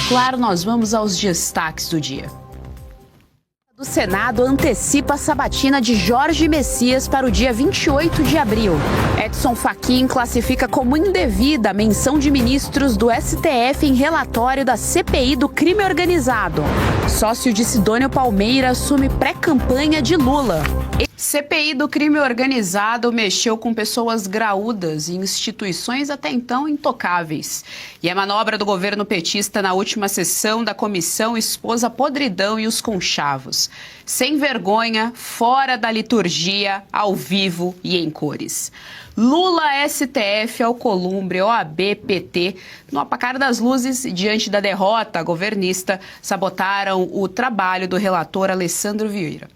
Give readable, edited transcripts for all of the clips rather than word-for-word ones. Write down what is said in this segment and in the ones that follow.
Claro, nós vamos aos destaques do dia. O Senado antecipa a sabatina de Jorge Messias para o dia 28 de abril. Edson Fachin classifica como indevida a menção de ministros do STF em relatório da CPI do crime organizado. Sócio de Sidônio Palmeira assume pré-campanha de Lula. CPI do crime organizado mexeu com pessoas graúdas e instituições até então intocáveis. E a manobra do governo petista na última sessão da comissão expôs a podridão e os conchavos. Sem vergonha, fora da liturgia, ao vivo e em cores. Lula, STF, Alcolumbre, OAB, PT, no apagar das luzes, diante da derrota governista, sabotaram o trabalho do relator Alessandro Vieira.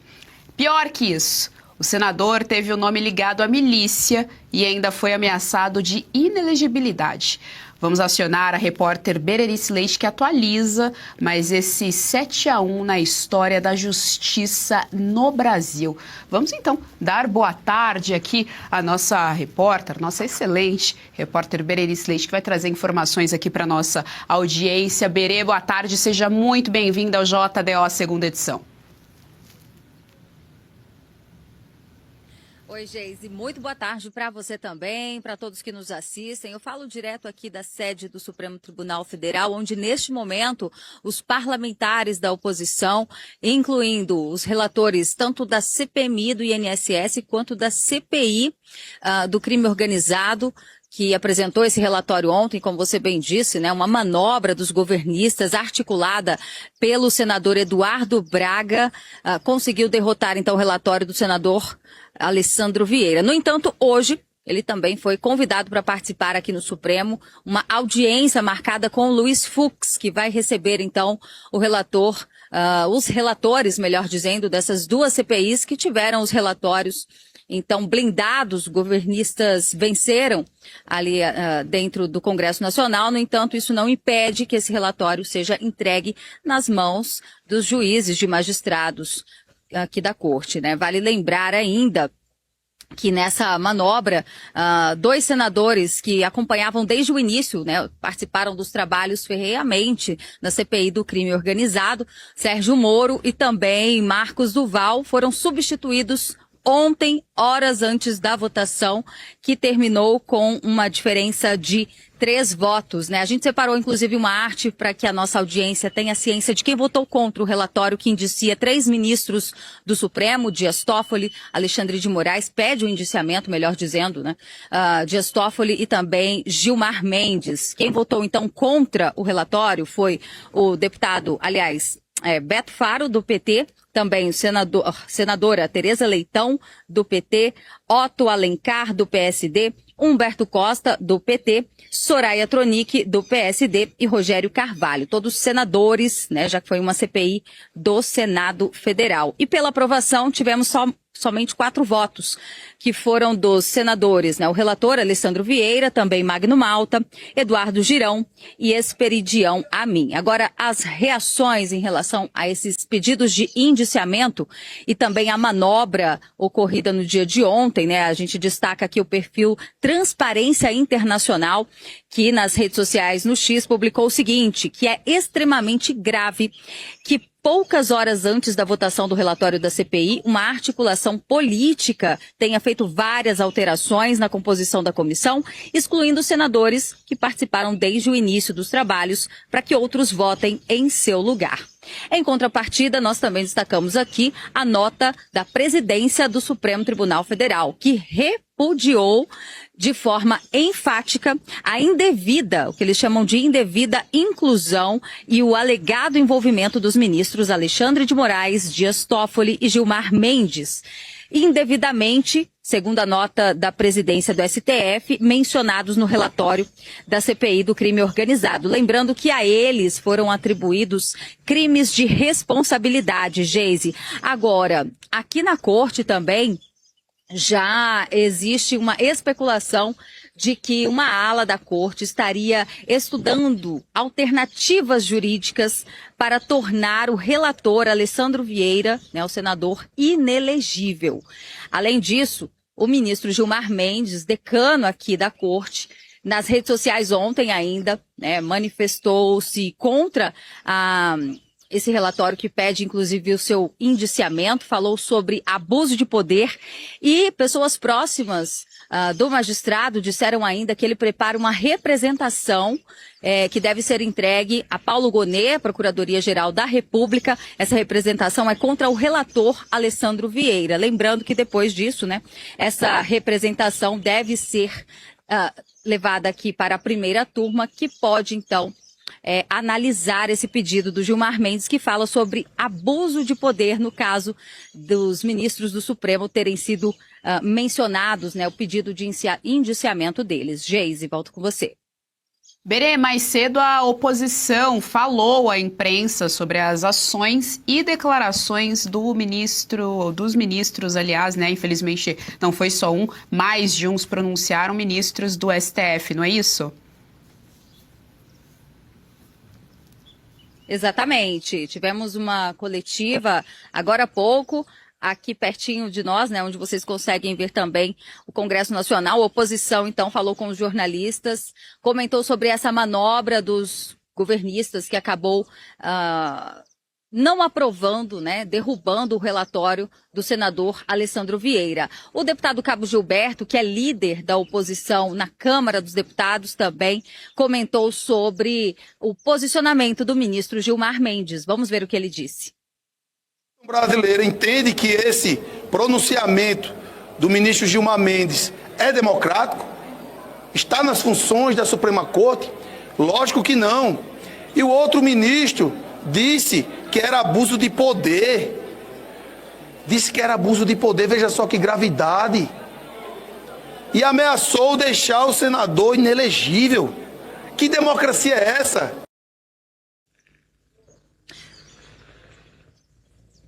Pior que isso, o senador teve o nome ligado à milícia e ainda foi ameaçado de inelegibilidade. Vamos acionar a repórter Berenice Leite, que atualiza mais esse 7-1 na história da justiça no Brasil. Vamos então dar boa tarde aqui à nossa repórter, nossa excelente repórter Berenice Leite, que vai trazer informações aqui para a nossa audiência. Berê, boa tarde, seja muito bem-vinda ao JDO segunda edição. Oi, Geise, muito boa tarde para você também, para todos que nos assistem. Eu falo direto aqui da sede do Supremo Tribunal Federal, onde neste momento os parlamentares da oposição, incluindo os relatores tanto da CPMI do INSS quanto da CPI do crime organizado, que apresentou esse relatório ontem, como você bem disse, né, uma manobra dos governistas articulada pelo senador Eduardo Braga, conseguiu derrotar então o relatório do senador Alessandro Vieira. No entanto, hoje ele também foi convidado para participar aqui no Supremo, uma audiência marcada com o Luiz Fux, que vai receber então o relator, os relatores, melhor dizendo, dessas duas CPIs que tiveram os relatórios então blindados. Governistas venceram ali dentro do Congresso Nacional. No entanto, isso não impede que esse relatório seja entregue nas mãos dos juízes, de magistrados aqui da Corte, né? Vale lembrar ainda que nessa manobra, dois senadores que acompanhavam desde o início, né, participaram dos trabalhos ferreamente na CPI do crime organizado, Sérgio Moro e também Marcos Duval, foram substituídos ontem, horas antes da votação, que terminou com uma diferença de 3 votos, né? A gente separou, inclusive, uma arte para que a nossa audiência tenha ciência de quem votou contra o relatório que indicia 3 ministros do Supremo, Dias Toffoli, Alexandre de Moraes, pede o indiciamento, melhor dizendo, né? Dias Toffoli e também Gilmar Mendes. Quem votou, então, contra o relatório foi o deputado, Beto Faro, do PT, também senadora Tereza Leitão, do PT, Otto Alencar, do PSD, Humberto Costa, do PT, Soraya Tronic, do PSD e Rogério Carvalho, todos senadores, né, já que foi uma CPI do Senado Federal. E pela aprovação tivemos somente 4 votos, que foram dos senadores, né, o relator Alessandro Vieira, também Magno Malta, Eduardo Girão e Esperidião Amin. Agora, as reações em relação a esses pedidos de indiciamento e também a manobra ocorrida no dia de ontem, né, a gente destaca aqui o perfil Transparência Internacional, que nas redes sociais no X publicou o seguinte, que é extremamente grave que poucas horas antes da votação do relatório da CPI, uma articulação política tenha feito várias alterações na composição da comissão, excluindo senadores que participaram desde o início dos trabalhos para que outros votem em seu lugar. Em contrapartida, nós também destacamos aqui a nota da presidência do Supremo Tribunal Federal, que repudiou de forma enfática a indevida, o que eles chamam de indevida inclusão e o alegado envolvimento dos ministros Alexandre de Moraes, Dias Toffoli e Gilmar Mendes, indevidamente, segundo a nota da presidência do STF, mencionados no relatório da CPI do crime organizado. Lembrando que a eles foram atribuídos crimes de responsabilidade, Geise. Agora, aqui na corte também já existe uma especulação de que uma ala da corte estaria estudando alternativas jurídicas para tornar o relator Alessandro Vieira, né, o senador, inelegível. Além disso, o ministro Gilmar Mendes, decano aqui da corte, nas redes sociais ontem ainda, né, manifestou-se contra esse relatório que pede, inclusive, o seu indiciamento, falou sobre abuso de poder e pessoas próximas do magistrado disseram ainda que ele prepara uma representação que deve ser entregue a Paulo Gonet, Procuradoria-Geral da República. Essa representação é contra o relator Alessandro Vieira. Lembrando que depois disso, né, essa representação deve ser levada aqui para a primeira turma, que pode, então, analisar esse pedido do Gilmar Mendes, que fala sobre abuso de poder no caso dos ministros do Supremo terem sido mencionados, né, o pedido de indiciamento deles. Geise, volto com você. Berê, mais cedo a oposição falou à imprensa sobre as ações e declarações dos ministros, aliás, né, infelizmente não foi só um, mais de uns pronunciaram ministros do STF, não é isso? Exatamente. Tivemos uma coletiva agora há pouco, aqui pertinho de nós, né, onde vocês conseguem ver também o Congresso Nacional. A oposição, então, falou com os jornalistas, comentou sobre essa manobra dos governistas que acabou não aprovando, né, derrubando o relatório do senador Alessandro Vieira. O deputado Cabo Gilberto, que é líder da oposição na Câmara dos Deputados, também comentou sobre o posicionamento do ministro Gilmar Mendes. Vamos ver o que ele disse. O brasileiro entende que esse pronunciamento do ministro Gilmar Mendes é democrático? Está nas funções da Suprema Corte? Lógico que não. E o outro ministro disse que era abuso de poder. Disse que era abuso de poder, veja só que gravidade. E ameaçou deixar o senador inelegível. Que democracia é essa?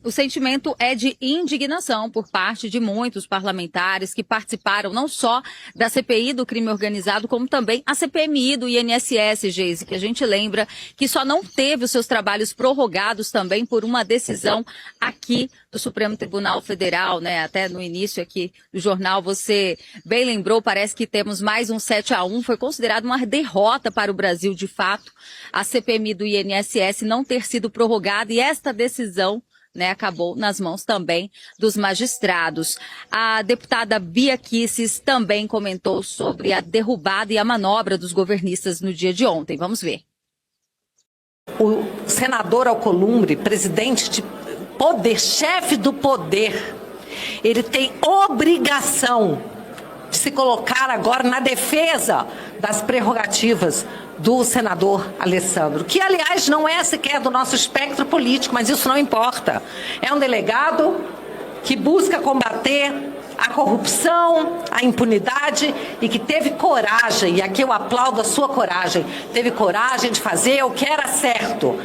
O sentimento é de indignação por parte de muitos parlamentares que participaram não só da CPI do crime organizado, como também a CPMI do INSS, Geise, que a gente lembra que só não teve os seus trabalhos prorrogados também por uma decisão aqui do Supremo Tribunal Federal, né? Até no início aqui do jornal você bem lembrou, parece que temos mais um 7-1, foi considerado uma derrota para o Brasil de fato, a CPMI do INSS não ter sido prorrogada e esta decisão, né, acabou nas mãos também dos magistrados. A deputada Bia Kicis também comentou sobre a derrubada e a manobra dos governistas no dia de ontem. Vamos ver. O senador Alcolumbre, presidente de poder, chefe do poder, ele tem obrigação de se colocar agora na defesa das prerrogativas do senador Alessandro, que, aliás, não é sequer do nosso espectro político, mas isso não importa. É um delegado que busca combater a corrupção, a impunidade e que teve coragem, e aqui eu aplaudo a sua coragem, teve coragem de fazer o que era certo.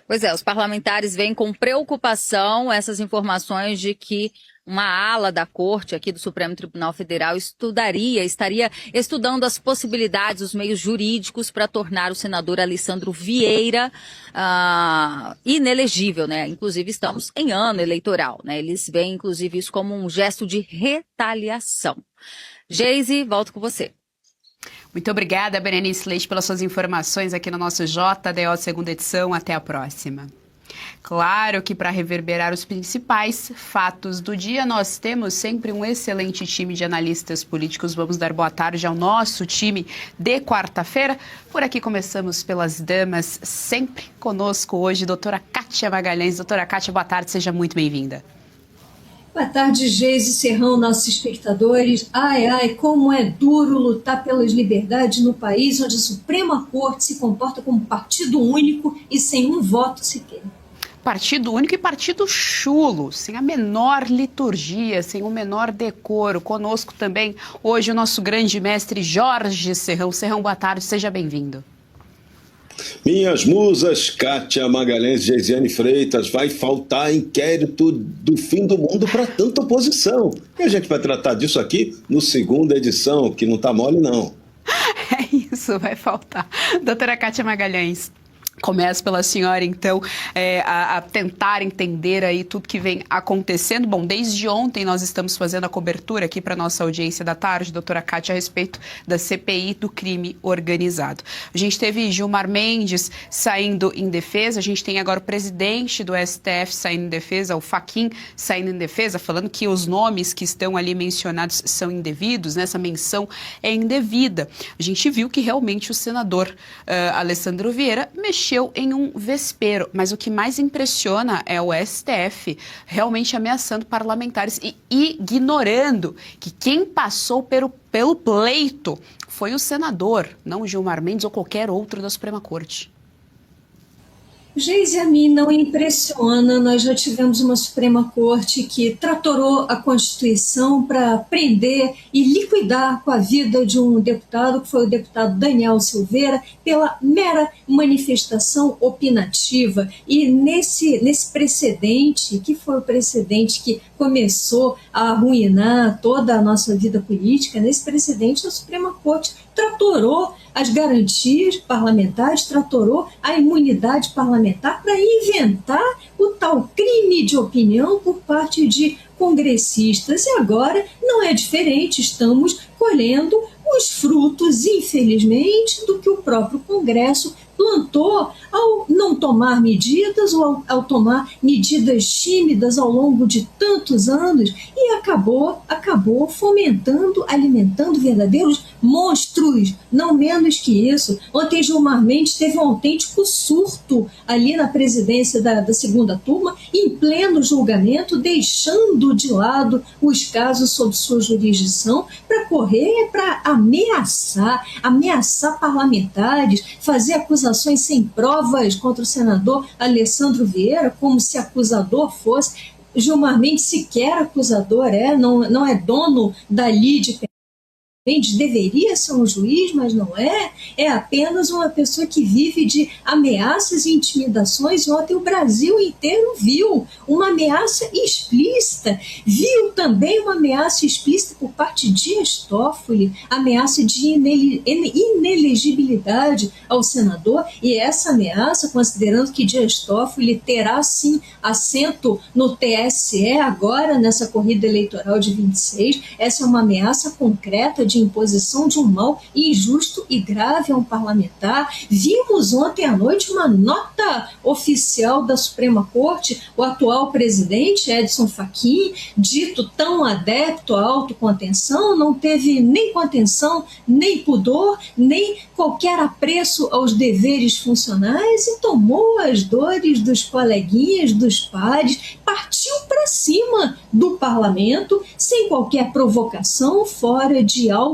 Pois é, os parlamentares veem com preocupação essas informações de que uma ala da corte aqui do Supremo Tribunal Federal estaria estudando as possibilidades, os meios jurídicos para tornar o senador Alessandro Vieira inelegível, né? Inclusive estamos em ano eleitoral, né? Eles veem inclusive isso como um gesto de retaliação. Geise, volto com você. Muito obrigada, Berenice Leite, pelas suas informações aqui no nosso JDO segunda edição. Até a próxima. Claro que para reverberar os principais fatos do dia, nós temos sempre um excelente time de analistas políticos. Vamos dar boa tarde ao nosso time de quarta-feira. Por aqui começamos pelas damas, sempre conosco hoje, doutora Kátia Magalhães. Doutora Kátia, boa tarde, seja muito bem-vinda. Boa tarde, Geise Serrão, nossos espectadores. Ai, como é duro lutar pelas liberdades no país onde a Suprema Corte se comporta como partido único e sem um voto sequer. Partido único e partido chulo, sem a menor liturgia, sem o menor decoro. Conosco também hoje o nosso grande mestre Jorge Serrão. Serrão, boa tarde, seja bem-vindo. Minhas musas, Kátia Magalhães e Geisiane Freitas, vai faltar inquérito do fim do mundo para tanta oposição. E a gente vai tratar disso aqui no segunda edição, que não tá mole não. É isso, vai faltar. Doutora Kátia Magalhães, começo pela senhora, então, a tentar entender aí tudo que vem acontecendo. Bom, desde ontem nós estamos fazendo a cobertura aqui para a nossa audiência da tarde, doutora Kátia, a respeito da CPI do crime organizado. A gente teve Gilmar Mendes saindo em defesa, a gente tem agora o presidente do STF saindo em defesa, o Fachin saindo em defesa, falando que os nomes que estão ali mencionados são indevidos, né? Essa menção é indevida. A gente viu que realmente o senador Alessandro Vieira mexeu em um vespeiro, mas o que mais impressiona é o STF realmente ameaçando parlamentares e ignorando que quem passou pelo pleito foi o senador, não o Gilmar Mendes ou qualquer outro da Suprema Corte. Geise, a mim não impressiona, nós já tivemos uma Suprema Corte que tratorou a Constituição para prender e liquidar com a vida de um deputado, que foi o deputado Daniel Silveira, pela mera manifestação opinativa. E nesse precedente, que foi o precedente que começou a arruinar toda a nossa vida política, nesse precedente a Suprema Corte tratorou as garantias parlamentares, tratorou a imunidade parlamentar para inventar o tal crime de opinião por parte de congressistas. E agora não é diferente, estamos colhendo os frutos, infelizmente, do que o próprio Congresso plantou ao não tomar medidas ou ao tomar medidas tímidas ao longo de tantos anos e acabou fomentando, alimentando verdadeiros monstros, não menos que isso. Ontem Gilmar Mendes teve um autêntico surto ali na presidência da segunda turma, em pleno julgamento, deixando de lado os casos sob sua jurisdição para ameaçar parlamentares, fazer acusações sem provas contra o senador Alessandro Vieira, como se acusador fosse. Gilmar Mendes sequer acusador não é dono da lide. Deveria ser um juiz, mas não é apenas uma pessoa que vive de ameaças e intimidações. Ontem o Brasil inteiro viu uma ameaça explícita, viu também uma ameaça explícita por parte de Dias Toffoli, ameaça de inelegibilidade ao senador, e essa ameaça, considerando que Dias Toffoli terá sim assento no TSE agora nessa corrida eleitoral de 26, essa é uma ameaça concreta de imposição de um mal injusto e grave a um parlamentar. Vimos ontem à noite uma nota oficial da Suprema Corte, o atual presidente Edson Fachin, dito tão adepto à autocontenção, não teve nem contenção, nem pudor, nem qualquer apreço aos deveres funcionais e tomou as dores dos coleguinhas, dos pares, partiu para cima do parlamento sem qualquer provocação, fora de autos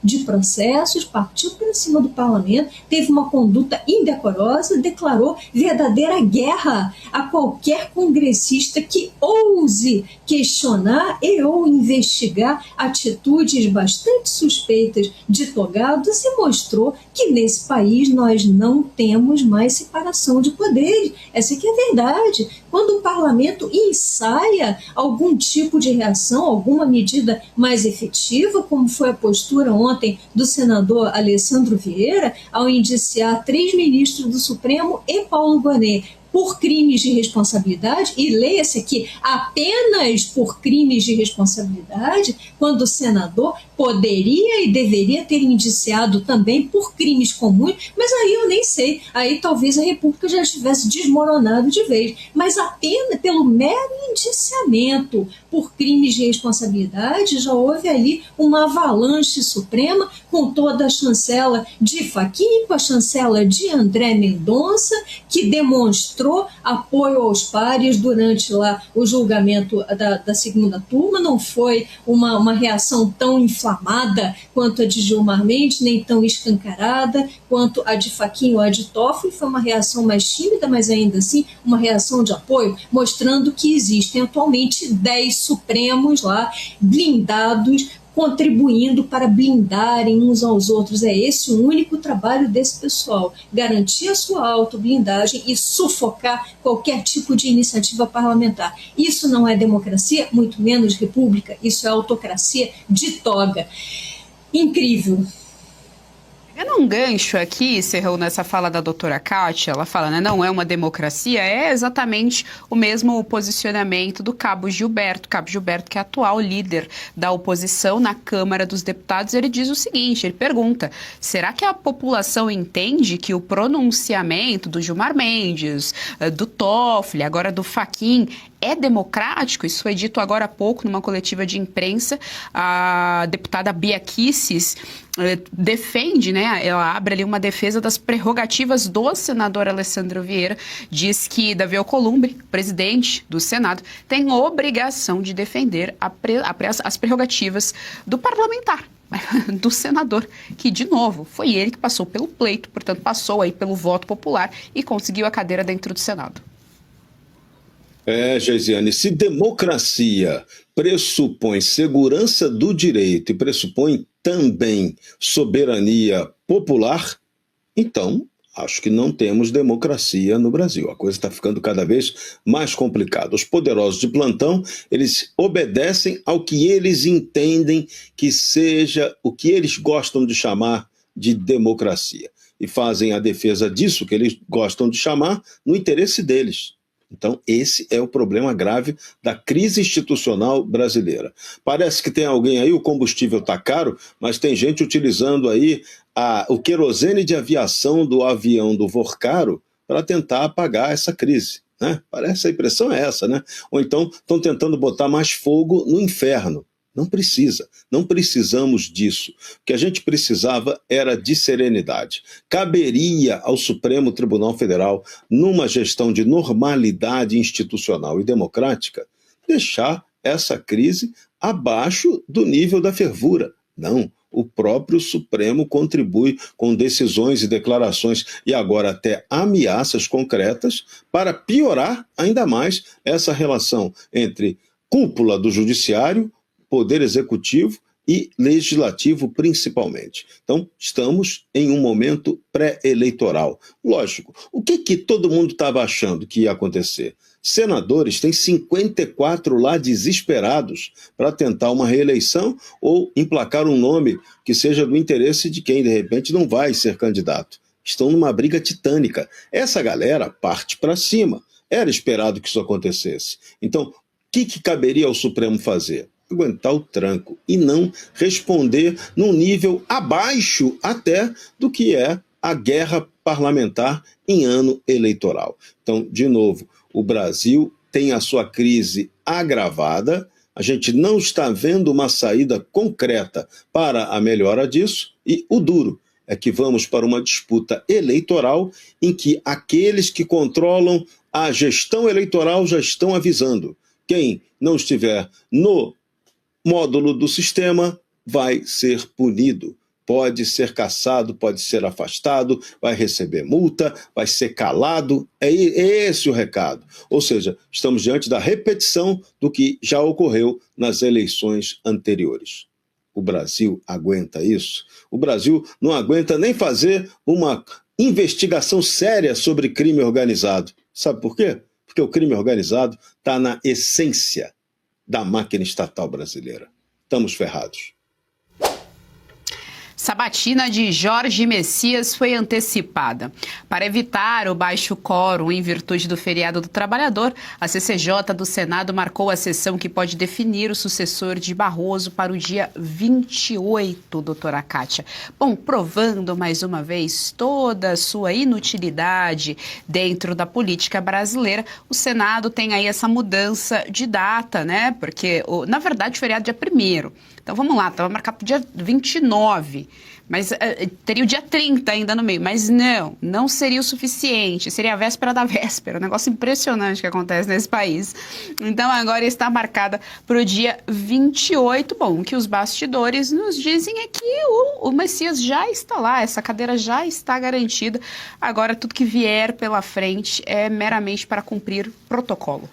de processos, partiu para cima do parlamento, teve uma conduta indecorosa, declarou verdadeira guerra a qualquer congressista que ouse questionar e ou investigar atitudes bastante suspeitas de togados e mostrou que nesse país nós não temos mais separação de poderes. Essa aqui é a verdade. Quando o parlamento ensaia algum tipo de reação, alguma medida mais efetiva, como foi a postura ontem do senador Alessandro Vieira, ao indiciar 3 ministros do Supremo e Paulo Gonet por crimes de responsabilidade, e leia-se aqui, apenas por crimes de responsabilidade, quando o senador poderia e deveria ter indiciado também por crimes comuns, mas aí eu nem sei, aí talvez a República já estivesse desmoronado de vez, mas apenas pelo mero indiciamento por crimes de responsabilidade, já houve ali uma avalanche suprema, com toda a chancela de Fachin, com a chancela de André Mendonça, que demonstrou apoio aos pares durante lá o julgamento da segunda turma. Não foi uma reação tão inflamada quanto a de Gilmar Mendes, nem tão escancarada quanto a de Fachin ou a de Toffoli. Foi uma reação mais tímida, mas ainda assim uma reação de apoio, mostrando que existem atualmente 10 Supremos lá blindados contribuindo para blindarem uns aos outros. É esse o único trabalho desse pessoal, garantir a sua autoblindagem e sufocar qualquer tipo de iniciativa parlamentar. Isso não é democracia, muito menos república, isso é autocracia de toga. Incrível. Pegando um gancho aqui, Serrão, nessa fala da doutora Kátia, ela fala, né, não é uma democracia, é exatamente o mesmo posicionamento do Cabo Gilberto, que é atual líder da oposição na Câmara dos Deputados. Ele diz o seguinte, ele pergunta, será que a população entende que o pronunciamento do Gilmar Mendes, do Toffoli, agora do Fachin, é democrático? Isso foi dito agora há pouco numa coletiva de imprensa. A deputada Bia Kicis defende, né, ela abre ali uma defesa das prerrogativas do senador Alessandro Vieira, diz que Davi Alcolumbre, presidente do Senado, tem obrigação de defender as prerrogativas do parlamentar, do senador, que, de novo, foi ele que passou pelo pleito, portanto, passou aí pelo voto popular e conseguiu a cadeira dentro do Senado. Geisiane, se democracia pressupõe segurança do direito e pressupõe também soberania popular, então acho que não temos democracia no Brasil. A coisa está ficando cada vez mais complicada. Os poderosos de plantão, eles obedecem ao que eles entendem que seja o que eles gostam de chamar de democracia. E fazem a defesa disso que eles gostam de chamar no interesse deles. Então, esse é o problema grave da crise institucional brasileira. Parece que tem alguém aí, o combustível está caro, mas tem gente utilizando aí o querosene de aviação do avião do Vorcaro para tentar apagar essa crise, né? Parece, a impressão é essa, né? Ou então estão tentando botar mais fogo no inferno. Não precisa, não precisamos disso. O que a gente precisava era de serenidade. Caberia ao Supremo Tribunal Federal, numa gestão de normalidade institucional e democrática, deixar essa crise abaixo do nível da fervura. Não, o próprio Supremo contribui com decisões e declarações e agora até ameaças concretas para piorar ainda mais essa relação entre cúpula do judiciário, poder executivo e legislativo principalmente. Então, estamos em um momento pré-eleitoral. Lógico, o que todo mundo estava achando que ia acontecer? Senadores têm 54 lá desesperados para tentar uma reeleição ou emplacar um nome que seja do interesse de quem, de repente, não vai ser candidato. Estão numa briga titânica. Essa galera parte para cima. Era esperado que isso acontecesse. Então, o que caberia ao Supremo fazer? Aguentar o tranco e não responder num nível abaixo até do que é a guerra parlamentar em ano eleitoral. Então, de novo, o Brasil tem a sua crise agravada, a gente não está vendo uma saída concreta para a melhora disso e o duro é que vamos para uma disputa eleitoral em que aqueles que controlam a gestão eleitoral já estão avisando. Quem não estiver no módulo do sistema vai ser punido, pode ser cassado, pode ser afastado, vai receber multa, vai ser calado, é esse o recado. Ou seja, estamos diante da repetição do que já ocorreu nas eleições anteriores. O Brasil aguenta isso? O Brasil não aguenta nem fazer uma investigação séria sobre crime organizado. Sabe por quê? Porque o crime organizado está na essência da máquina estatal brasileira. Estamos ferrados. Sabatina de Jorge Messias foi antecipada. Para evitar o baixo quórum em virtude do feriado do trabalhador, a CCJ do Senado marcou a sessão que pode definir o sucessor de Barroso para o dia 28, doutora Kátia. Bom, provando mais uma vez toda a sua inutilidade dentro da política brasileira, o Senado tem aí essa mudança de data, né? Porque, na verdade, o feriado é dia 1º. Então vamos lá, estava marcado para o dia 29, mas teria o dia 30 ainda no meio. Mas não seria o suficiente, seria a véspera da véspera, um negócio impressionante que acontece nesse país. Então agora está marcada para o dia 28. Bom, o que os bastidores nos dizem é que o Messias já está lá, essa cadeira já está garantida. Agora tudo que vier pela frente é meramente para cumprir protocolo.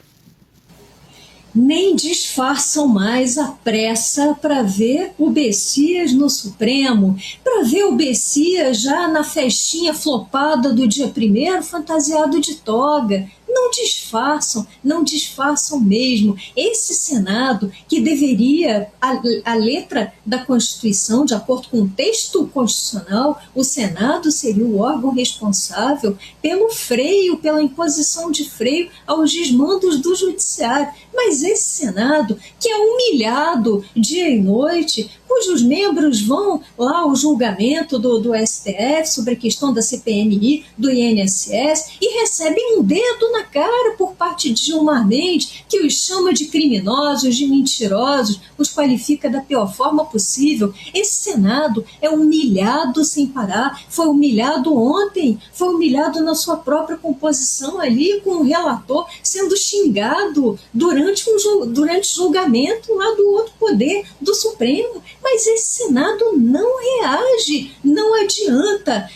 nem disfarçam mais a pressa para ver o Bessias no Supremo, para ver o Bessias já na festinha flopada do dia 1º, fantasiado de toga. Não disfarçam, não disfarçam mesmo. Esse Senado, que deveria, a letra da Constituição, de acordo com o texto constitucional, o Senado seria o órgão responsável pelo freio, pela imposição de freio aos desmandos do Judiciário. Mas esse Senado, que é humilhado dia e noite, cujos membros vão lá ao julgamento do STF sobre a questão da CPMI, do INSS, e recebem um dedo na cara por parte de Gilmar Mendes, que os chama de criminosos, de mentirosos, os qualifica da pior forma possível. Esse Senado é humilhado sem parar, foi humilhado ontem, foi humilhado na sua própria composição ali, com o relator sendo xingado durante o julgamento lá do outro poder, do Supremo. Mas esse Senado não reage, não adianta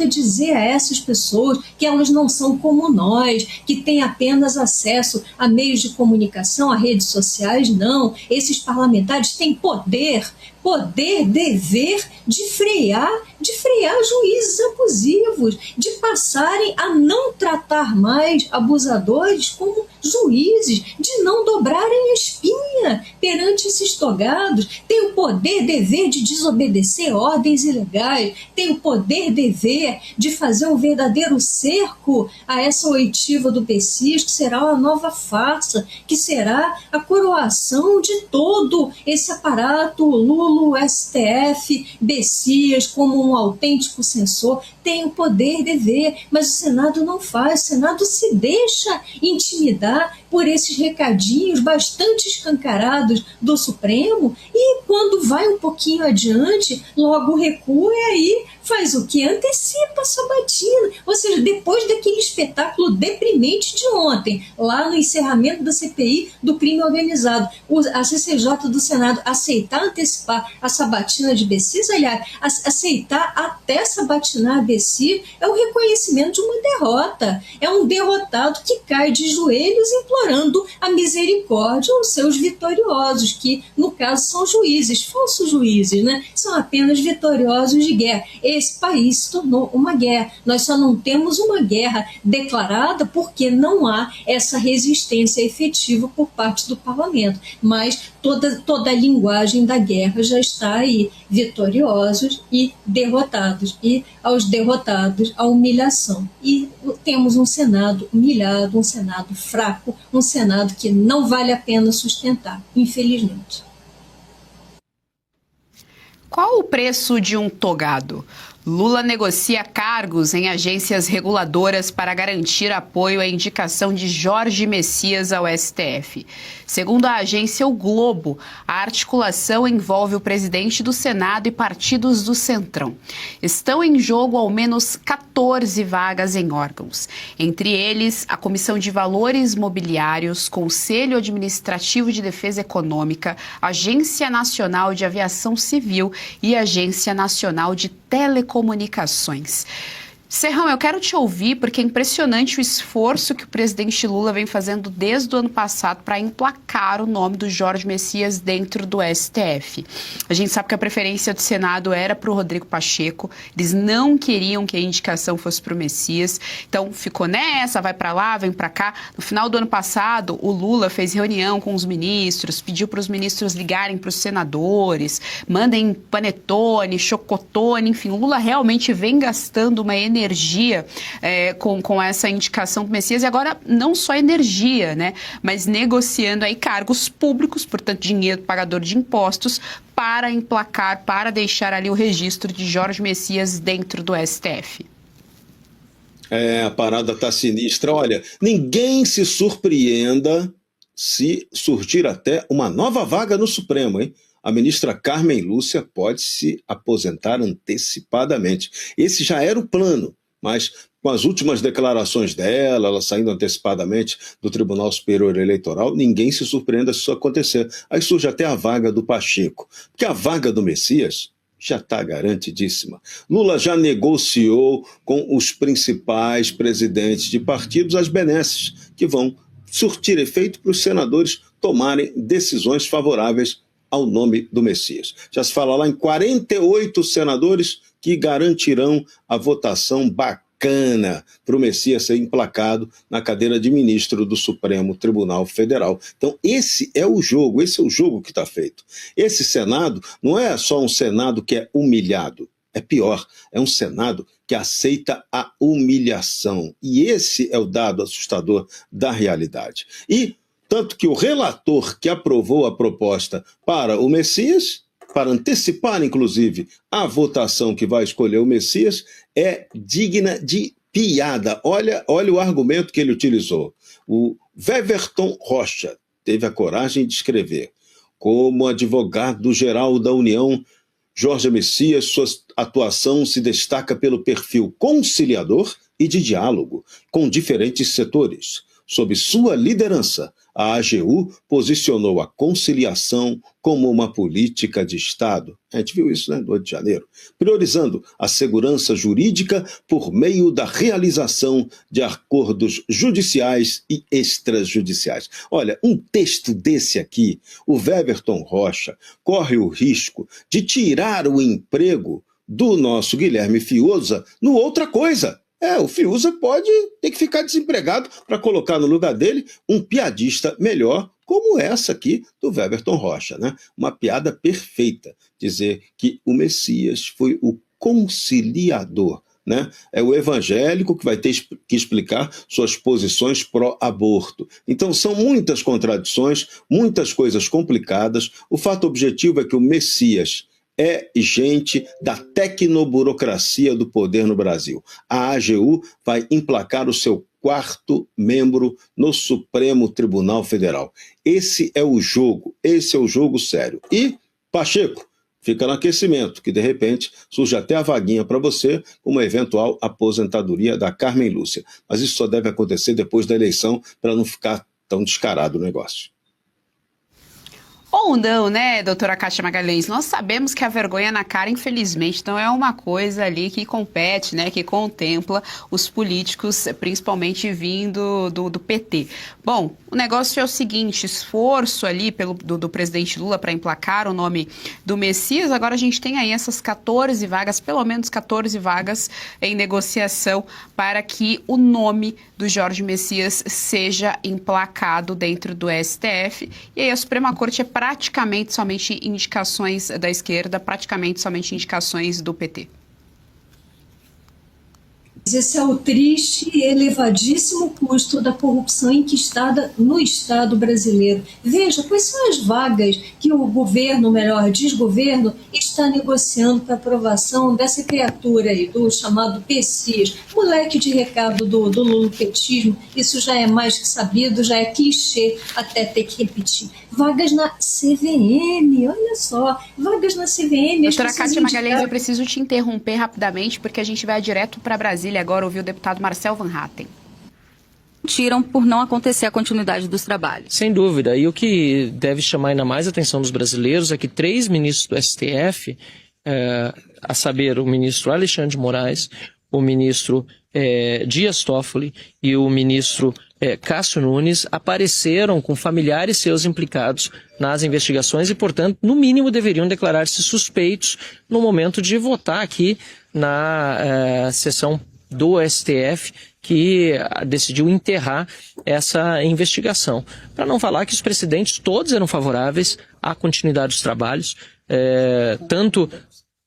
dizer a essas pessoas que elas não são como nós, que têm apenas acesso a meios de comunicação, a redes sociais. Não, esses parlamentares têm poder, dever de frear juízes abusivos, de passarem a não tratar mais abusadores como juízes, de não dobrarem a espinha perante esses togados. Tem o poder, dever de desobedecer ordens ilegais, tem o poder, dever de fazer um verdadeiro cerco a essa oitiva do Bessias, que será uma nova farsa, que será a coroação de todo esse aparato Lula, STF, Bessias, como um autêntico censor. Tem o poder, dever, mas o Senado não faz. O Senado se deixa intimidar por esses recadinhos bastante escancarados do Supremo, e quando vai um pouquinho adiante, logo recua e aí faz o que? Antecipa a sabatina. Ou seja, depois daquele espetáculo deprimente de ontem, lá no encerramento da CPI do crime organizado, a CCJ do Senado aceitar antecipar a sabatina de Bessias, aliás, aceitar até sabatinar a Bessias, é o reconhecimento de uma derrota. É um derrotado que cai de joelhos implorando a misericórdia aos seus vitoriosos, que no caso são juízes, falsos juízes, né? São apenas vitoriosos de guerra. Esse país se tornou uma guerra. Nós só não temos uma guerra declarada porque não há essa resistência efetiva por parte do parlamento. Mas toda a linguagem da guerra já está aí, vitoriosos e derrotados. E aos derrotados, a humilhação. E temos um Senado humilhado, um Senado fraco, um Senado que não vale a pena sustentar, infelizmente. Qual o preço de um togado? Lula negocia cargos em agências reguladoras para garantir apoio à indicação de Jorge Messias ao STF. Segundo a agência O Globo, a articulação envolve o presidente do Senado e partidos do Centrão. Estão em jogo ao menos 14 vagas em órgãos. Entre eles, a Comissão de Valores Mobiliários, Conselho Administrativo de Defesa Econômica, Agência Nacional de Aviação Civil e Agência Nacional de Telecomunicações. Serrão, eu quero te ouvir porque é impressionante o esforço que o presidente Lula vem fazendo desde o ano passado para emplacar o nome do Jorge Messias dentro do STF. A gente sabe que a preferência do Senado era para o Rodrigo Pacheco, eles não queriam que a indicação fosse para o Messias, então ficou nessa, vai para lá, vem para cá. No final do ano passado, o Lula fez reunião com os ministros, pediu para os ministros ligarem para os senadores, mandem panetone, chocotone, enfim, o Lula realmente vem gastando uma energia com essa indicação do Messias, e agora não só energia, né, mas negociando aí cargos públicos, portanto dinheiro do pagador de impostos, para emplacar, para deixar ali o registro de Jorge Messias dentro do STF. A parada tá sinistra. Olha, ninguém se surpreenda se surgir até uma nova vaga no Supremo, hein? A ministra Carmen Lúcia pode se aposentar antecipadamente. Esse já era o plano, mas com as últimas declarações dela, ela saindo antecipadamente do Tribunal Superior Eleitoral, ninguém se surpreenda se isso acontecer. Aí surge até a vaga do Pacheco, porque a vaga do Messias já está garantidíssima. Lula já negociou com os principais presidentes de partidos as benesses que vão surtir efeito para os senadores tomarem decisões favoráveis ao nome do Messias. Já se fala lá em 48 senadores que garantirão a votação bacana para o Messias ser emplacado na cadeira de ministro do Supremo Tribunal Federal. Então esse é o jogo que está feito. Esse Senado não é só um Senado que é humilhado, é pior, é um Senado que aceita a humilhação. E esse é o dado assustador da realidade. E tanto que o relator que aprovou a proposta para o Messias, para antecipar, inclusive, a votação que vai escolher o Messias, é digna de piada. Olha o argumento que ele utilizou. O Weverton Rocha teve a coragem de escrever: como advogado-geral da União, Jorge Messias, sua atuação se destaca pelo perfil conciliador e de diálogo com diferentes setores. Sob sua liderança, a AGU posicionou a conciliação como uma política de Estado. A gente viu isso, no 8 de janeiro. Priorizando a segurança jurídica por meio da realização de acordos judiciais e extrajudiciais. Olha, um texto desse aqui, o Weverton Rocha corre o risco de tirar o emprego do nosso Guilherme Fiuza no Outra Coisa. O Fiuza pode ter que ficar desempregado para colocar no lugar dele um piadista melhor, como essa aqui do Weverton Rocha, né? Uma piada perfeita, dizer que o Messias foi o conciliador, né? É o evangélico que vai ter que explicar suas posições pró-aborto. Então são muitas contradições, muitas coisas complicadas. O fato objetivo é que o Messias é gente da tecnoburocracia do poder no Brasil. A AGU vai emplacar o seu 4º membro no Supremo Tribunal Federal. Esse é o jogo sério. E, Pacheco, fica no aquecimento, que de repente surge até a vaguinha para você, uma eventual aposentadoria da Carmen Lúcia. Mas isso só deve acontecer depois da eleição, para não ficar tão descarado o negócio. Ou não, né, doutora Kátia Magalhães? Nós sabemos que a vergonha na cara, infelizmente, não é uma coisa ali que compete, né, que contempla os políticos, principalmente vindo do PT. Bom, o negócio é o seguinte: esforço ali do presidente Lula para emplacar o nome do Messias. Agora a gente tem aí essas 14 vagas, pelo menos 14 vagas em negociação para que o nome do Jorge Messias seja emplacado dentro do STF. E aí a Suprema Corte é praticamente somente indicações da esquerda, praticamente somente indicações do PT. Esse é o triste e elevadíssimo custo da corrupção enquistada no Estado brasileiro. Veja, quais são as vagas que o governo, melhor, desgoverno, está negociando para aprovação dessa criatura aí, do chamado Messias, moleque de recado do lulopetismo. Isso já é mais que sabido, já é clichê até ter que repetir. Vagas na CVM, olha só, vagas na CVM. Doutora Kátia Magalhães, eu preciso te interromper rapidamente, porque a gente vai direto para Brasília agora ouvir o deputado Marcel Van Hatten. Tiram por não acontecer a continuidade dos trabalhos. Sem dúvida. E o que deve chamar ainda mais a atenção dos brasileiros é que 3 ministros do STF, a saber, o ministro Alexandre de Moraes, o ministro Dias Toffoli e o ministro Cássio Nunes, apareceram com familiares seus implicados nas investigações e, portanto, no mínimo deveriam declarar-se suspeitos no momento de votar aqui na sessão do STF, que decidiu enterrar essa investigação. Para não falar que os precedentes todos eram favoráveis à continuidade dos trabalhos, tanto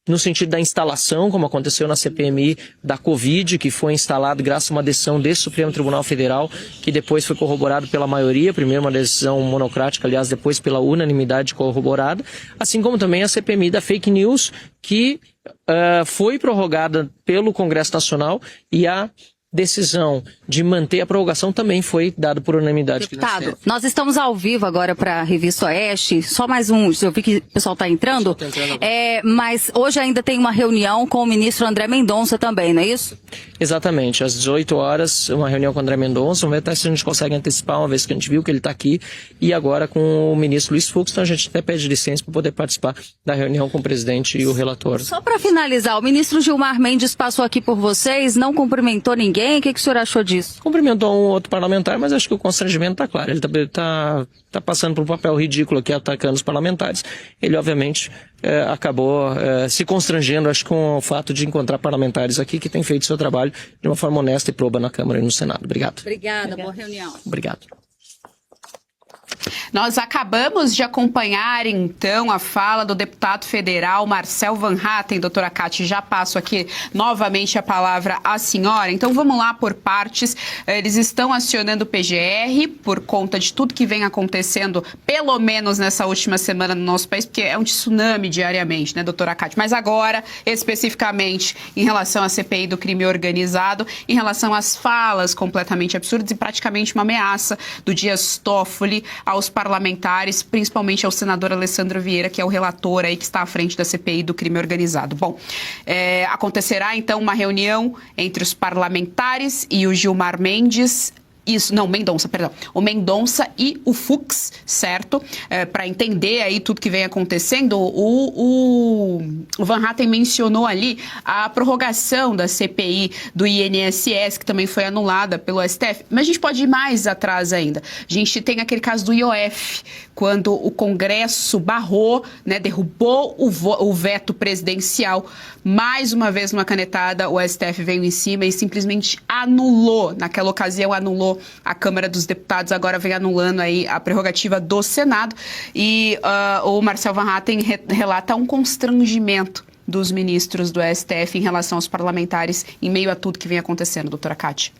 no sentido da instalação, como aconteceu na CPMI da Covid, que foi instalado graças a uma decisão desse Supremo Tribunal Federal, que depois foi corroborado pela maioria, primeiro uma decisão monocrática, aliás, depois pela unanimidade corroborada, assim como também a CPMI da fake news, que foi prorrogada pelo Congresso Nacional, e a decisão de manter a prorrogação também foi dada por unanimidade. Deputado, nós estamos ao vivo agora para a Revista Oeste, só mais um, eu vi que o pessoal está entrando, mas hoje ainda tem uma reunião com o ministro André Mendonça também, não é isso? Exatamente, às 18 horas, uma reunião com o André Mendonça, vamos ver até se a gente consegue antecipar, uma vez que a gente viu que ele está aqui, e agora com o ministro Luiz Fux, então a gente até pede licença para poder participar da reunião com o presidente e o relator. Só para finalizar, o ministro Gilmar Mendes passou aqui por vocês, não cumprimentou ninguém, ninguém? O que o senhor achou disso? Cumprimentou um outro parlamentar, mas acho que o constrangimento está claro. Ele está passando por um papel ridículo aqui, atacando os parlamentares. Ele, obviamente, acabou se constrangendo, acho, com o fato de encontrar parlamentares aqui que têm feito seu trabalho de uma forma honesta e proba na Câmara e no Senado. Obrigado. Obrigada, boa reunião. Obrigado. Nós acabamos de acompanhar, então, a fala do deputado federal Marcel Van Hatten. Doutora Cátia, já passo aqui novamente a palavra à senhora. Então, vamos lá por partes. Eles estão acionando o PGR por conta de tudo que vem acontecendo, pelo menos nessa última semana no nosso país, porque é um tsunami diariamente, né, doutora Cátia? Mas agora, especificamente, em relação à CPI do crime organizado, em relação às falas completamente absurdas e praticamente uma ameaça do Dias Toffoli aos parlamentares, principalmente ao senador Alessandro Vieira, que é o relator aí que está à frente da CPI do crime organizado. Bom, acontecerá então uma reunião entre os parlamentares e o Gilmar Mendes. Mendonça, perdão. O Mendonça e o Fux, certo? Para entender aí tudo que vem acontecendo, o Van Hatten mencionou ali a prorrogação da CPI do INSS, que também foi anulada pelo STF. Mas a gente pode ir mais atrás ainda. A gente tem aquele caso do IOF, quando o Congresso barrou, né, derrubou o veto presidencial. Mais uma vez, numa canetada, o STF veio em cima e simplesmente anulou. Naquela ocasião, anulou a Câmara dos Deputados, agora vem anulando aí a prerrogativa do Senado. E o Marcel Van Hatten relata um constrangimento dos ministros do STF em relação aos parlamentares em meio a tudo que vem acontecendo, doutora Cátia.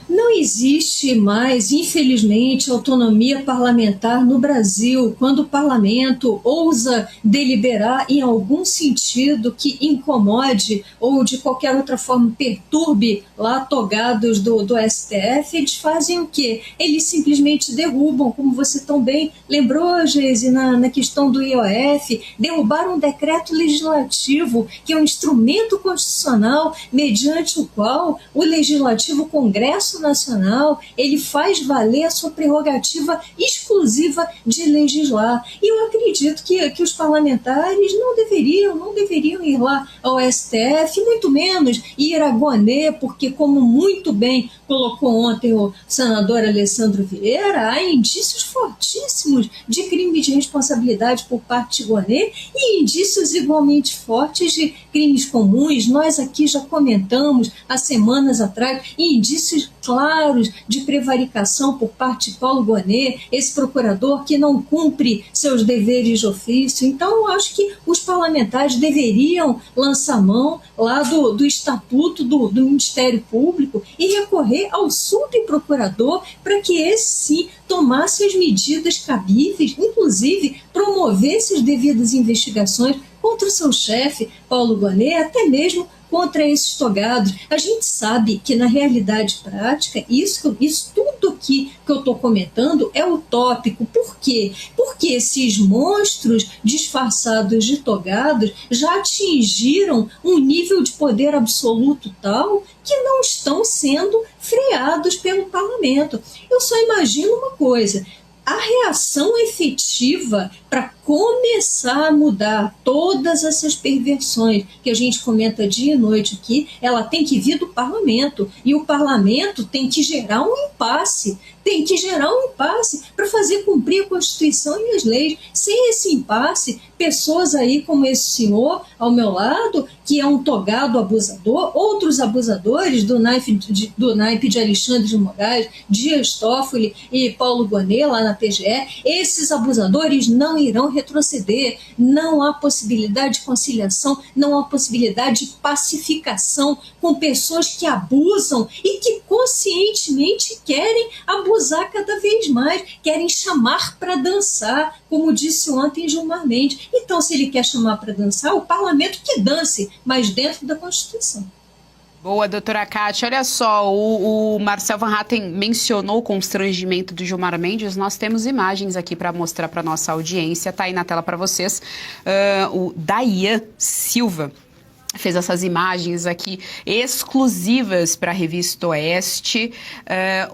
Não existe mais, infelizmente, autonomia parlamentar no Brasil, quando o parlamento ousa deliberar em algum sentido que incomode ou de qualquer outra forma perturbe lá togados do STF, eles fazem o quê? Eles simplesmente derrubam, como você tão bem lembrou, Geise, na questão do IOF, derrubaram um decreto legislativo, que é um instrumento constitucional mediante o qual o Legislativo, o Congresso Nacional, ele faz valer a sua prerrogativa exclusiva de legislar. E eu acredito que os parlamentares não deveriam ir lá ao STF, muito menos ir a Goné, porque, como muito bem colocou ontem o senador Alessandro Vieira, há indícios fortíssimos de crime de responsabilidade por parte de Goné e indícios igualmente fortes de crimes comuns. Nós aqui já comentamos há semanas atrás indícios claros de prevaricação por parte de Paulo Gonet, esse procurador que não cumpre seus deveres de ofício. Então, eu acho que os parlamentares deveriam lançar mão lá do estatuto do Ministério Público e recorrer ao subprocurador para que esse sim tomasse as medidas cabíveis, inclusive promovesse as devidas investigações contra o seu chefe, Paulo Gonet, até mesmo contra esses togados. A gente sabe que, na realidade prática, isso tudo aqui que eu estou comentando é utópico. Por quê? Porque esses monstros disfarçados de togados já atingiram um nível de poder absoluto tal que não estão sendo freados pelo parlamento. Eu só imagino uma coisa: a reação efetiva para começar a mudar todas essas perversões que a gente comenta dia e noite aqui, ela tem que vir do parlamento. E o parlamento tem que gerar um impasse. Para fazer cumprir a Constituição e as leis. Sem esse impasse, pessoas aí como esse senhor ao meu lado, que é um togado abusador, outros abusadores do naipe de Alexandre de Moraes, Dias Toffoli e Paulo Gonet lá na PGE, esses abusadores não irão retroceder. Não há possibilidade de conciliação, não há possibilidade de pacificação com pessoas que abusam e que conscientemente querem abusar cada vez mais, querem chamar para dançar, como disse ontem Gilmar Mendes. Então, se ele quer chamar para dançar, o parlamento que dance, mas dentro da Constituição. Boa, doutora Cátia. Olha só, o Marcel Van Hatten mencionou o constrangimento do Gilmar Mendes. Nós temos imagens aqui para mostrar para nossa audiência. Está aí na tela para vocês. O Dayan Silva. fez essas imagens aqui exclusivas para a revista Oeste.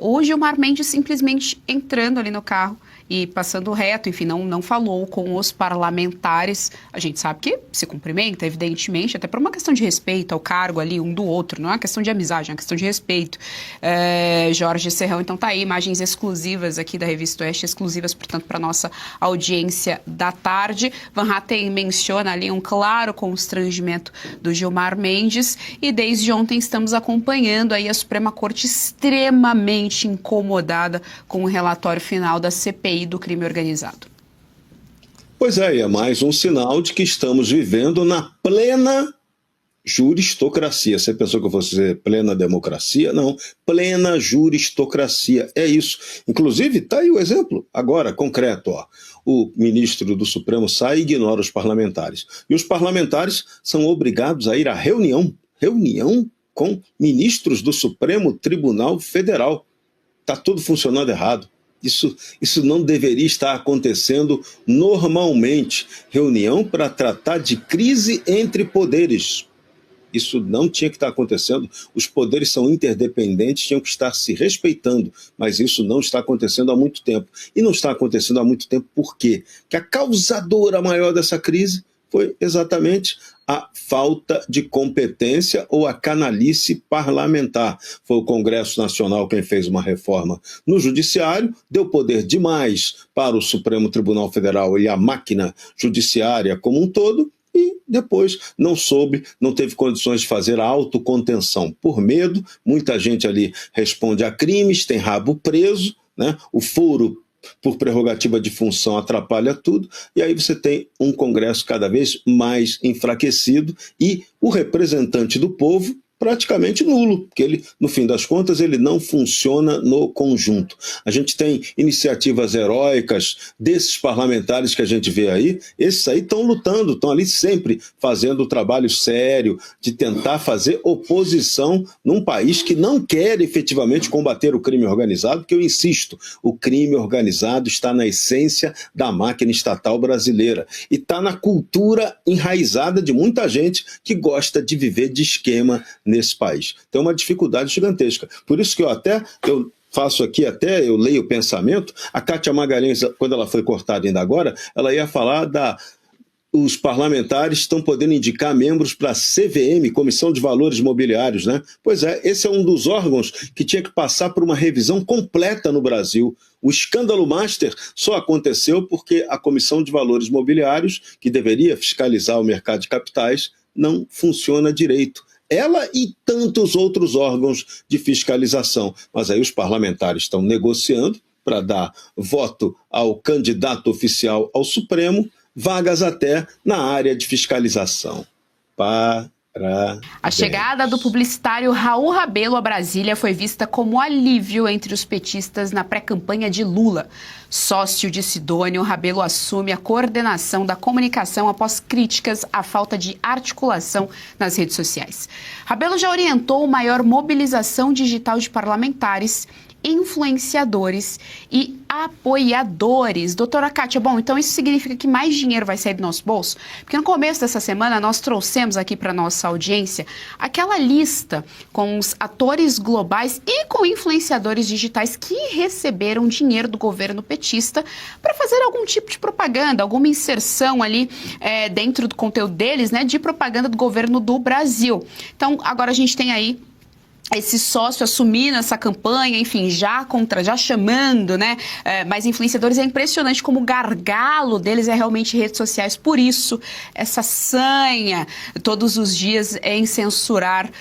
O Gilmar Mendes simplesmente entrando ali no carro e passando reto, enfim, não falou com os parlamentares. A gente sabe que se cumprimenta, evidentemente, até por uma questão de respeito ao cargo ali, um do outro, não é uma questão de amizade, é uma questão de respeito. Jorge Serrão, então tá aí, imagens exclusivas aqui da revista Oeste, exclusivas, portanto, para nossa audiência da tarde. Van Hatten menciona ali um claro constrangimento do Gilmar Mendes, e desde ontem estamos acompanhando aí a Suprema Corte extremamente incomodada com o relatório final da CPI do crime organizado. Pois é, e é mais um sinal de que estamos vivendo na plena juristocracia. Você pensou que eu fosse dizer plena democracia? Não, plena juristocracia, é isso. Inclusive, está aí o exemplo, agora, concreto, ó. O ministro do Supremo sai e ignora os parlamentares. E os parlamentares são obrigados a ir à reunião com ministros do Supremo Tribunal Federal. Está tudo funcionando errado. Isso não deveria estar acontecendo normalmente. Reunião para tratar de crise entre poderes. Isso não tinha que estar acontecendo. Os poderes são interdependentes, tinham que estar se respeitando, mas isso não está acontecendo há muito tempo. E não está acontecendo há muito tempo por quê? Porque a causadora maior dessa crise foi exatamente a falta de competência ou a canalice parlamentar. Foi o Congresso Nacional quem fez uma reforma no Judiciário, deu poder demais para o Supremo Tribunal Federal e a máquina judiciária como um todo, e depois não teve condições de fazer a autocontenção. Por medo, muita gente ali responde a crimes, tem rabo preso, né? O foro por prerrogativa de função atrapalha tudo, e aí você tem um Congresso cada vez mais enfraquecido e o representante do povo praticamente nulo, porque ele, no fim das contas, ele não funciona no conjunto. A gente tem iniciativas heróicas desses parlamentares que a gente vê aí, esses aí estão lutando, estão ali sempre fazendo o trabalho sério de tentar fazer oposição num país que não quer efetivamente combater o crime organizado, porque eu insisto, o crime organizado está na essência da máquina estatal brasileira e está na cultura enraizada de muita gente que gosta de viver de esquema nesse país. Tem uma dificuldade gigantesca. Por isso que eu faço aqui, até eu leio o pensamento, a Kátia Magalhães, quando ela foi cortada ainda agora, ela ia falar os parlamentares estão podendo indicar membros para a CVM, Comissão de Valores Mobiliários, né? Pois é, esse é um dos órgãos que tinha que passar por uma revisão completa no Brasil. O escândalo master só aconteceu porque a Comissão de Valores Mobiliários, que deveria fiscalizar o mercado de capitais, não funciona direito. Ela e tantos outros órgãos de fiscalização. Mas aí os parlamentares estão negociando para dar voto ao candidato oficial ao Supremo, vagas até na área de fiscalização. A chegada do publicitário Raul Rabelo a Brasília foi vista como alívio entre os petistas na pré-campanha de Lula. Sócio de Sidônio, Rabelo assume a coordenação da comunicação após críticas à falta de articulação nas redes sociais. Rabelo já orientou maior mobilização digital de parlamentares, influenciadores e apoiadores. Doutora Kátia, bom, então isso significa que mais dinheiro vai sair do nosso bolso? Porque no começo dessa semana nós trouxemos aqui para nossa audiência aquela lista com os atores globais e com influenciadores digitais que receberam dinheiro do governo petista para fazer algum tipo de propaganda, alguma inserção ali dentro do conteúdo deles, né, de propaganda do governo do Brasil. Então, agora a gente tem aí esse sócio assumindo essa campanha, enfim, já chamando, né, mais influenciadores. É impressionante como o gargalo deles é realmente redes sociais. Por isso, essa sanha todos os dias em censurar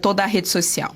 toda a rede social.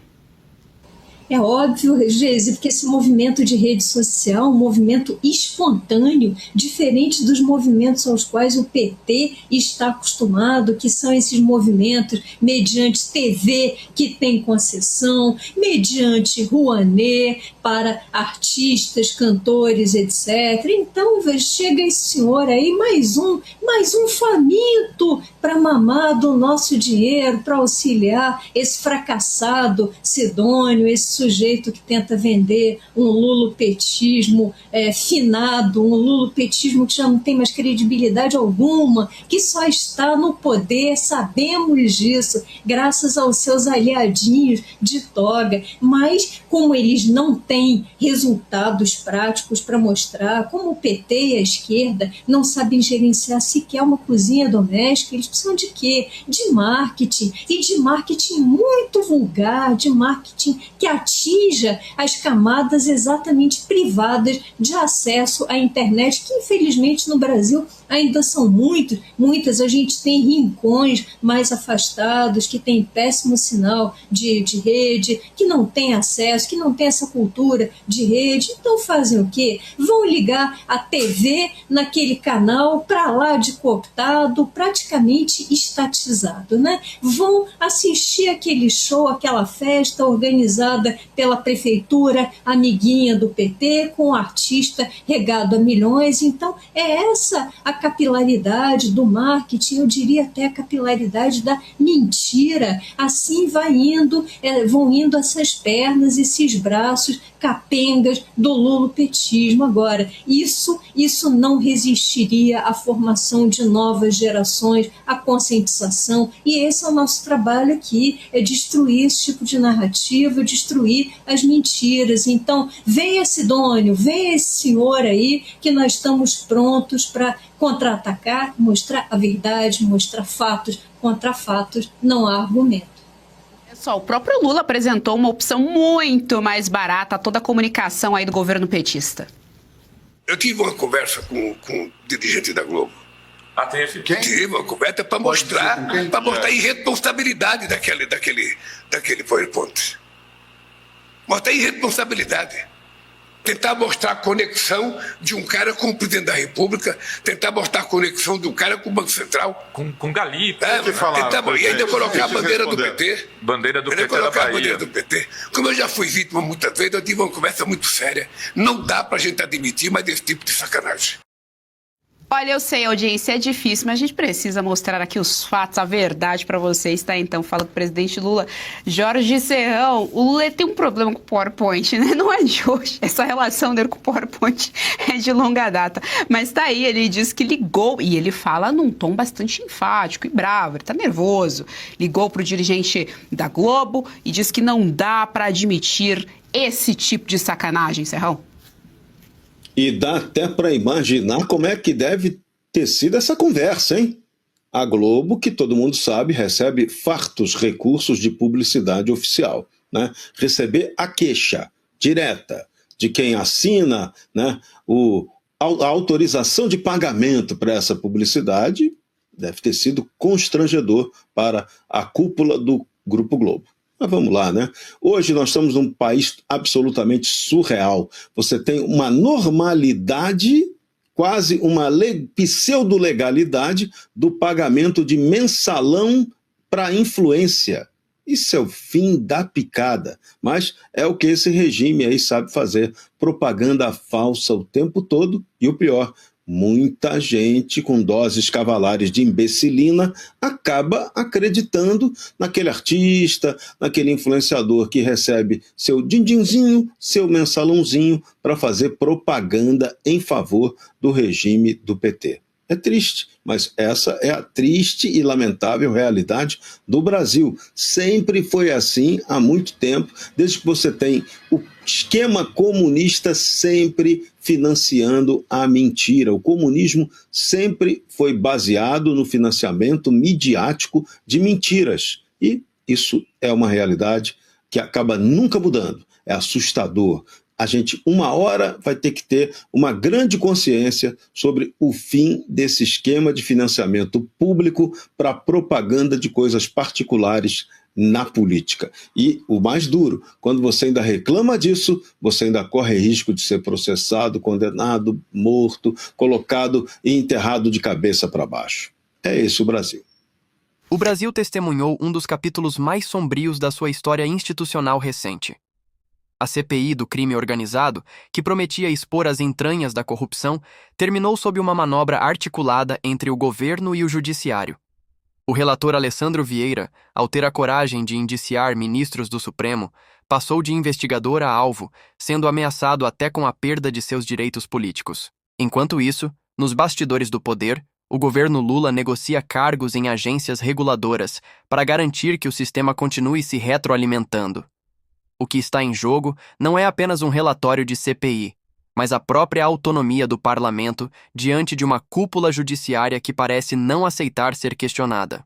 É óbvio, Geise, porque esse movimento de rede social, um movimento espontâneo, diferente dos movimentos aos quais o PT está acostumado, que são esses movimentos mediante TV que tem concessão, mediante Rouanet para artistas, cantores, etc. Então, chega esse senhor aí, mais um faminto para mamar do nosso dinheiro, para auxiliar esse fracassado Sidônio, esse sujeito que tenta vender um lulopetismo finado, um lulopetismo que já não tem mais credibilidade alguma, que só está no poder, sabemos disso, graças aos seus aliadinhos de toga, mas como eles não têm resultados práticos para mostrar, como o PT e a esquerda não sabem gerenciar sequer uma cozinha doméstica, eles precisam de quê? De marketing, e de marketing muito vulgar, de marketing que atinja as camadas exatamente privadas de acesso à internet, que infelizmente no Brasil ainda são muitas. A gente tem rincões mais afastados, que tem péssimo sinal de rede, que não tem acesso, que não tem essa cultura de rede. Então fazem o quê? Vão ligar a TV naquele canal para lá de cooptado, praticamente estatizado, né? Vão assistir aquele show, aquela festa organizada pela prefeitura, amiguinha do PT, com um artista regado a milhões. Então é essa a capilaridade do marketing, eu diria até a capilaridade da mentira. Assim vão indo essas pernas, esses braços capengas do lulopetismo. Agora, isso não resistiria à formação de novas gerações, à conscientização, e esse é o nosso trabalho aqui, é destruir esse tipo de narrativa, destruir as mentiras. Então, venha Sidônio, venha esse senhor aí, que nós estamos prontos para contra-atacar, mostrar a verdade, mostrar fatos. Contra fatos não há argumento. Pessoal, o próprio Lula apresentou uma opção muito mais barata a toda a comunicação aí do governo petista. Eu tive uma conversa com o dirigente da Globo. Teve? Tive uma conversa para mostrar a irresponsabilidade daquele PowerPoint. Mostrar a irresponsabilidade. Tentar mostrar a conexão de um cara com o presidente da República, tentar mostrar a conexão de um cara com o Banco Central. Com Galito. E ainda colocar a bandeira do PT. Bandeira do PT da Bahia. A bandeira do PT. Como eu já fui vítima muitas vezes, eu tive uma conversa muito séria. Não dá pra gente admitir mais esse tipo de sacanagem. Olha, eu sei, audiência, é difícil, mas a gente precisa mostrar aqui os fatos, a verdade para vocês, tá? Então, fala com o presidente Lula. Jorge Serrão, o Lula tem um problema com o PowerPoint, né? Não é de hoje, essa relação dele com o PowerPoint é de longa data. Mas tá aí, ele diz que ligou, e ele fala num tom bastante enfático e bravo, ele tá nervoso. Ligou pro dirigente da Globo e diz que não dá para admitir esse tipo de sacanagem, Serrão. E dá até para imaginar como é que deve ter sido essa conversa, hein? A Globo, que todo mundo sabe, recebe fartos recursos de publicidade oficial, né? Receber a queixa direta de quem assina, né, a autorização de pagamento para essa publicidade deve ter sido constrangedor para a cúpula do Grupo Globo. Mas vamos lá, né? Hoje nós estamos num país absolutamente surreal. Você tem uma normalidade, quase uma pseudo-legalidade do pagamento de mensalão para influência. Isso é o fim da picada. Mas é o que esse regime aí sabe fazer. Propaganda falsa o tempo todo e o pior, muita gente com doses cavalares de imbecilina acaba acreditando naquele artista, naquele influenciador que recebe seu din-dinzinho, seu mensalãozinho para fazer propaganda em favor do regime do PT. É triste, mas essa é a triste e lamentável realidade do Brasil. Sempre foi assim há muito tempo, desde que você tem o esquema comunista sempre financiando a mentira. O comunismo sempre foi baseado no financiamento midiático de mentiras. E isso é uma realidade que acaba nunca mudando. É assustador. A gente, uma hora, vai ter que ter uma grande consciência sobre o fim desse esquema de financiamento público para propaganda de coisas particulares na política. E o mais duro, quando você ainda reclama disso, você ainda corre risco de ser processado, condenado, morto, colocado e enterrado de cabeça para baixo. É esse o Brasil. O Brasil testemunhou um dos capítulos mais sombrios da sua história institucional recente. A CPI do crime organizado, que prometia expor as entranhas da corrupção, terminou sob uma manobra articulada entre o governo e o judiciário. O relator Alessandro Vieira, ao ter a coragem de indiciar ministros do Supremo, passou de investigador a alvo, sendo ameaçado até com a perda de seus direitos políticos. Enquanto isso, nos bastidores do poder, o governo Lula negocia cargos em agências reguladoras para garantir que o sistema continue se retroalimentando. O que está em jogo não é apenas um relatório de CPI, mas a própria autonomia do parlamento diante de uma cúpula judiciária que parece não aceitar ser questionada.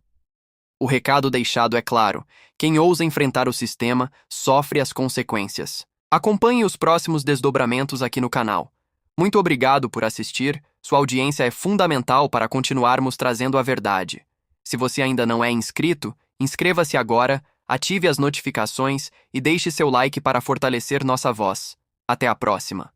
O recado deixado é claro: quem ousa enfrentar o sistema sofre as consequências. Acompanhe os próximos desdobramentos aqui no canal. Muito obrigado por assistir, sua audiência é fundamental para continuarmos trazendo a verdade. Se você ainda não é inscrito, inscreva-se agora, ative as notificações e deixe seu like para fortalecer nossa voz. Até a próxima!